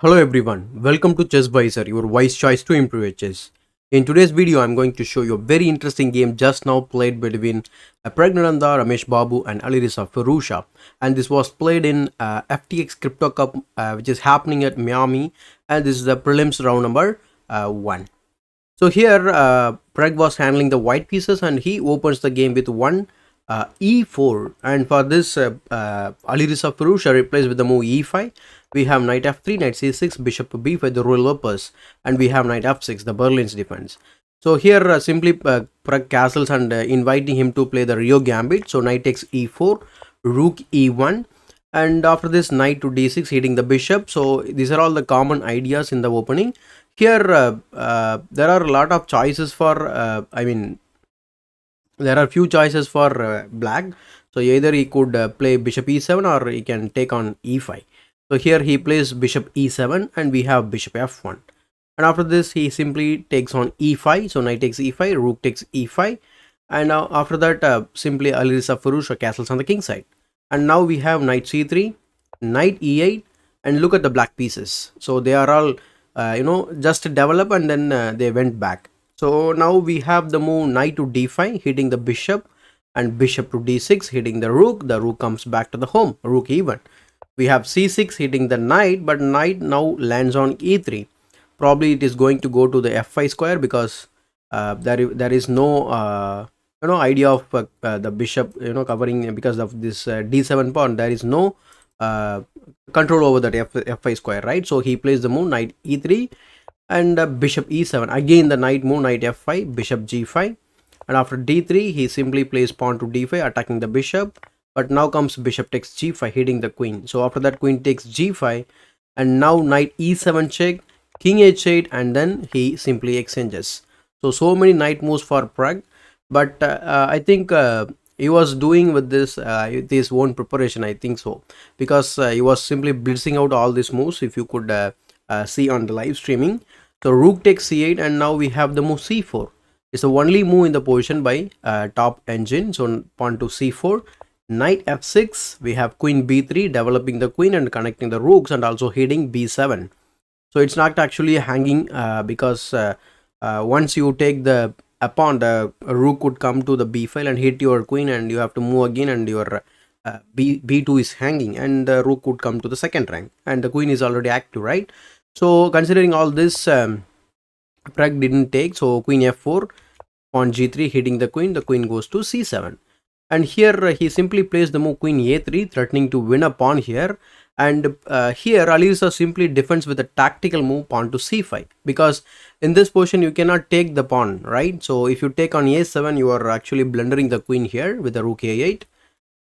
Hello everyone, welcome to ChessVisor, your wise choice to improve your chess. In today's video, I'm going to show you a very interesting game just now played between Praggnanandhaa Ramesh Babu and Alireza firouzja, and this was played in FTX Crypto Cup, which is happening at Miami, and this is the prelims round number 1. So here, Prag was handling the white pieces, and he opens the game with one e4, and for this Alireza firouzja replaces with the move e5. We have knight f3, knight c6, bishop b5, the royal opus, and we have knight f6, the Berlin's defense. So here simply Prag castles and inviting him to play the Rio gambit. So knight takes e4, rook e1, and after this knight to d6 hitting the bishop. So these are all the common ideas in the opening. Here there are a lot of choices for there are few choices for black. So either he could play bishop e7 or he can take on e5. So here he plays bishop e7 and we have bishop f1, and after this he simply takes on e5. So knight takes e5, rook takes e5, and now after that simply Alireza firouzja castles on the king side, and now we have knight c3, knight e8, and look at the black pieces. So they are all just develop, and then they went back. So now we have the move knight to d5 hitting the bishop, and bishop to d6 hitting the rook. The rook comes back to the home, rook e1. We have c6 hitting the knight, but knight now lands on e3. Probably it is going to go to the f5 square because there is no idea of the bishop covering, because of this d7 pawn. There is no control over that f5 square, right? So he plays the move knight e3 and bishop e7. Again the knight move, knight f5, bishop g5, and after d3 he simply plays pawn to d5 attacking the bishop. But now comes bishop takes g5 hitting the queen. So after that queen takes g5, and now knight e7 check, king h8, and then he simply exchanges. So many knight moves for Prag, but I think he was doing with this his own preparation, I think so, because he was simply blitzing out all these moves, if you could see on the live streaming. So rook takes c8, and now we have the move c4. It's the only move in the position by top engine. So pawn to c4, knight f6, we have queen b3 developing the queen and connecting the rooks, and also hitting b7. So it's not actually hanging because once you take the pawn, the rook could come to the b file and hit your queen, and you have to move again, and your b2 is hanging, and the rook could come to the second rank, and the queen is already active, right? So considering all this, Prag didn't take. So queen f4, pawn g3 hitting the queen goes to c7. And here he simply plays the move queen a3, threatening to win a pawn here. And here Alireza simply defends with a tactical move pawn to c5, because in this position you cannot take the pawn, right? So if you take on a7, you are actually blundering the queen here with the rook a8.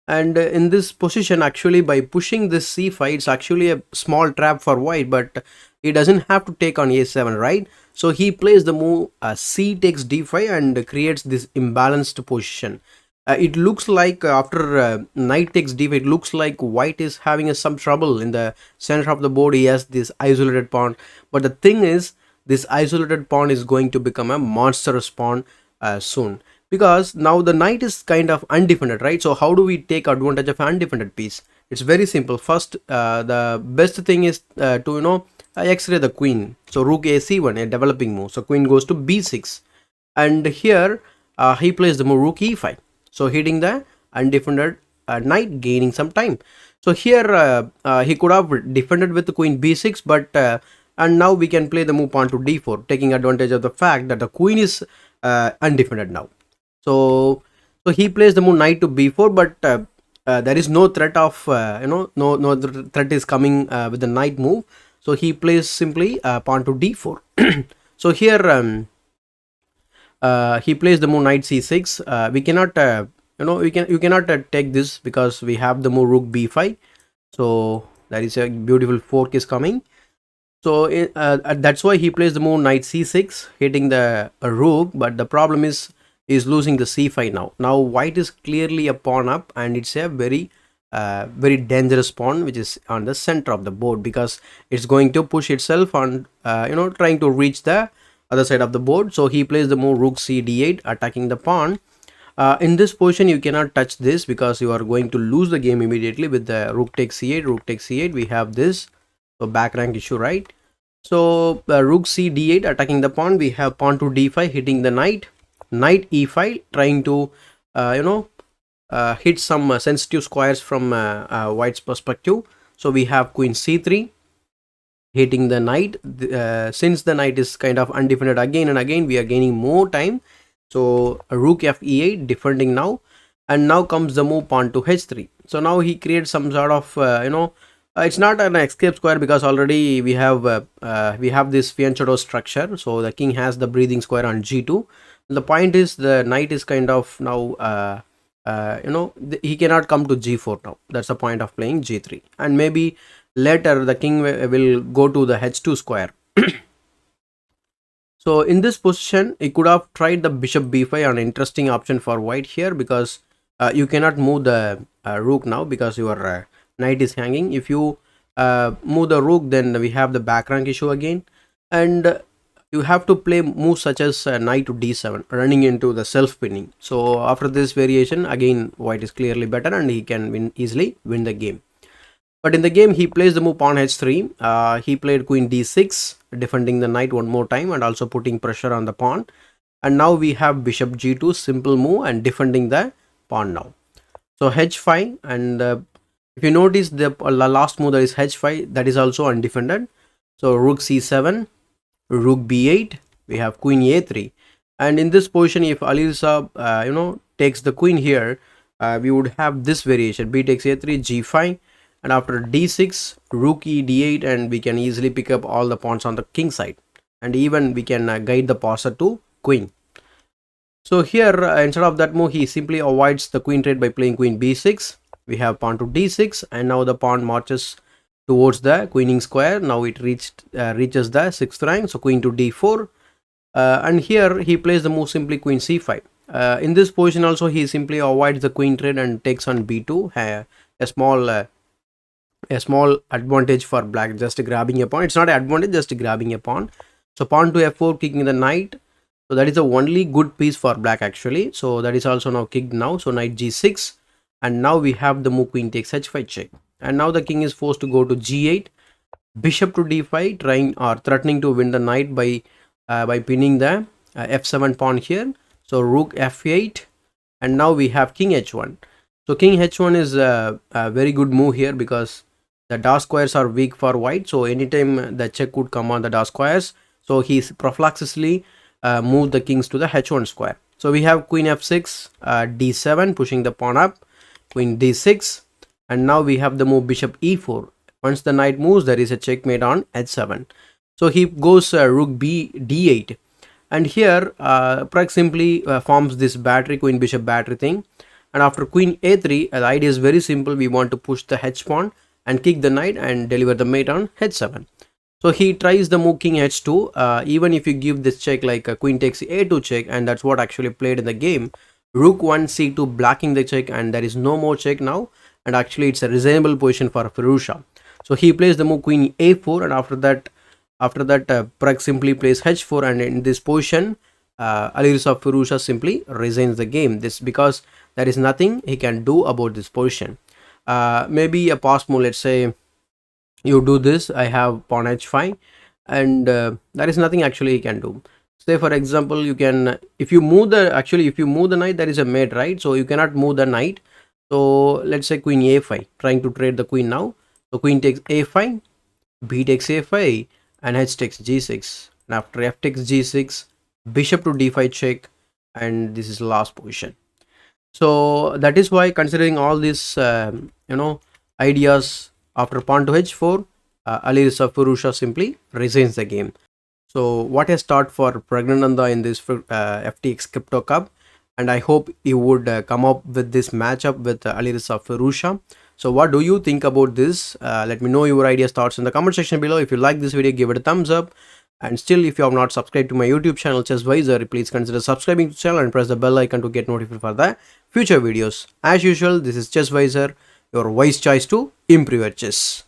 And in this position, actually by pushing this c5, it's actually a small trap for white, but he doesn't have to take on a7, right? So he plays the move c takes d5 and creates this imbalanced position. It looks like after knight takes d5, it looks like white is having some trouble in the center of the board. He has this isolated pawn, but the thing is, this isolated pawn is going to become a monstrous pawn soon, because now the knight is kind of undefended, right? So how do we take advantage of an undefended piece? It's very simple. First, the best thing is to x-ray the queen. So rook a c1, a developing move. So queen goes to b6, and here he plays the move rook e5. So hitting the undefended knight, gaining some time. So here he could have defended with the queen b6, but and now we can play the move pawn to d4, taking advantage of the fact that the queen is undefended now. So he plays the move knight to b4, but there is no threat of no threat is coming with the knight move. So he plays simply pawn to d4. So here he plays the move knight c6. We cannot you cannot take this because we have the move rook b5. So that is a beautiful fork is coming. So that's why he plays the move knight c6 hitting the rook, but the problem is losing the c5 now. Now white is clearly a pawn up, and it's a very dangerous pawn which is on the center of the board, because it's going to push itself on trying to reach the other side of the board. So he plays the move rook c d8 attacking the pawn. In this position you cannot touch this because you are going to lose the game immediately with the rook takes c8, rook takes c8. We have this So back rank issue, right? So rook c d8 attacking the pawn. We have pawn to d5 hitting the knight. Knight e5 trying to hit some sensitive squares from white's perspective. So we have queen c3 hitting the knight. Since the knight is kind of undefended again and again, we are gaining more time. So rook f e8 defending now, and now comes the move pawn to h3. So now he creates some sort of it's not an escape square because already we have this fianchetto structure. So the king has the breathing square on g2. The point is the knight is kind of now he cannot come to g4 now. That's the point of playing g3, and maybe later the king will go to the h2 square. So in this position, he could have tried the bishop b5, an interesting option for white here, because you cannot move the rook now because your knight is hanging. If you move the rook, then we have the back rank issue again, and you have to play moves such as knight to d7, running into the self-pinning. So after this variation, again white is clearly better and he can easily win the game. But in the game, he plays the move pawn h3. He played queen d6, defending the knight one more time and also putting pressure on the pawn. And now we have bishop g2, simple move, and defending the pawn now. So h5, and if you notice the last move, that is h5, that is also undefended. So rook c7, rook b8, we have queen a3. And in this position, if Alireza takes the queen here, we would have this variation: b takes a3, g5, and after d6, rook e d8, and we can easily pick up all the pawns on the king side, and even we can guide the passer to queen. So here, instead of that move, he simply avoids the queen trade by playing queen b6. We have pawn to d6, and now the pawn marches towards the queening square. Now it reaches the 6th rank, so queen to d4, and here he plays the move simply queen c5. In this position also, he simply avoids the queen trade and takes on b2, a small advantage for black, just grabbing a pawn. It's not an advantage, just grabbing a pawn. So pawn to f4, kicking the knight. So that is the only good piece for black actually. So that is also now kicked now. So knight g6, and now we have the move queen takes h5 check, and now the king is forced to go to g8, bishop to d5, trying or threatening to win the knight by pinning the f7 pawn here. So rook f8, and now we have king h1. So king h1 is a very good move here because the dark squares are weak for white. So anytime the check would come on the dark squares, so he prophylaxisly moved the kings to the h1 square. So we have queen f6, d7, pushing the pawn up, queen d6, and now we have the move bishop e4. Once the knight moves, there is a checkmate on h7. So he goes rook b d8, and here Pragg simply forms this battery, queen bishop battery thing. And after queen a3, the idea is very simple. We want to push the h pawn and kick the knight and deliver the mate on h7. So he tries the move king h2. Even if you give this check like queen takes a2 check, and that's what actually played in the game. Rook 1 c2 blocking the check, and there is no more check now, and actually it's a reasonable position for firouzja. So he plays the move queen a4, and after that Pragg simply plays h4, and in this position Alireza firouzja simply resigns the game. This because there is nothing he can do about this position. Maybe a pass move, let's say you do this, I have pawn h5, and there is nothing actually he can do. Say for example, you can, if you move the knight, there is a mate, right? So you cannot move the knight. So let's say queen a5, trying to trade the queen now. So queen takes a5, b takes a5, and h takes g6, and after f takes g6, bishop to d5 check, and this is last position. So that is why, considering all these ideas, after pawn to h4, Alireza firouzja simply resigns the game. So what a start for Praggnanandhaa in this FTX Crypto Cup, and I hope you would come up with this matchup with Alireza firouzja. So what do you think about this? Let me know your ideas, thoughts in the comment section below. If you like this video, give it a thumbs up. And still, if you have not subscribed to my YouTube channel ChessWiser, please consider subscribing to the channel and press the bell icon to get notified for the future videos. As usual, this is ChessWiser, your wise choice to improve your chess.